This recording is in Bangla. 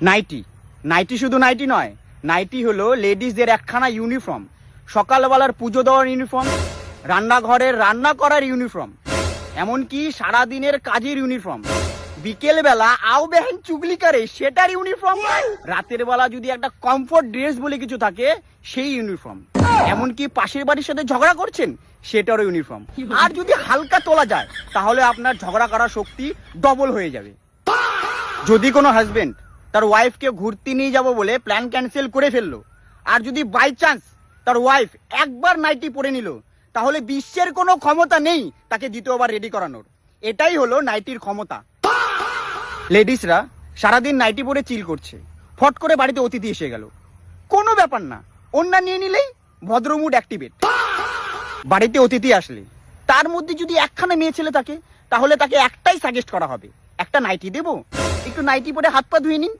নাইটি। নাইটি শুধু নাইটি নয়, নাইটি হলো লেডিসদের একখানা ইউনিফর্ম। সকালবেলার পুজো দেওয়ার ইউনিফর্ম, রান্নাঘরের রান্না করার ইউনিফর্ম, এমনকি সারাদিনের কাজের ইউনিফর্ম। বিকেল বেলা আও বেহেন চুগলি করে সেটার ইউনিফর্ম। রাতের বেলা যদি একটা কমফোর্ট ড্রেস বলে কিছু থাকে সেই ইউনিফর্ম। এমনকি পাশের বাড়ির সাথে ঝগড়া করছেন সেটারও ইউনিফর্ম। আর যদি হালকা তোলা যায় তাহলে আপনার ঝগড়া করার শক্তি ডবল হয়ে যাবে। যদি কোনো হাজবেন্ড তার ওয়াইফকে ঘুরতে নিয়ে যাব বলে প্ল্যান ক্যান্সেল করে ফেললো, আর যদি বাই চান্স তার ওয়াইফ একবার নাইটি পরে নিল, তাহলে বিশ্বের কোনো ক্ষমতা নেই তাকে দ্বিতীয়বার রেডি করানোর। এটাই হলো নাইটির ক্ষমতা। লেডিসরা সারাদিন নাইটি পরে চিল করছে, ফট করে বাড়িতে অতিথি এসে গেল, কোনো ব্যাপার না, ওন্না নিয়ে নিলেই ভদ্রমুড অ্যাক্টিভেট। বাড়িতে অতিথি আসলে তার মধ্যে যদি একখানা মেয়ে ছেলে থাকে তাহলে তাকে একটাই সাজেস্ট করা হবে, একটা নাইটি দেবো, একটু নাইটি পরে হাত পা ধুয়ে নিন।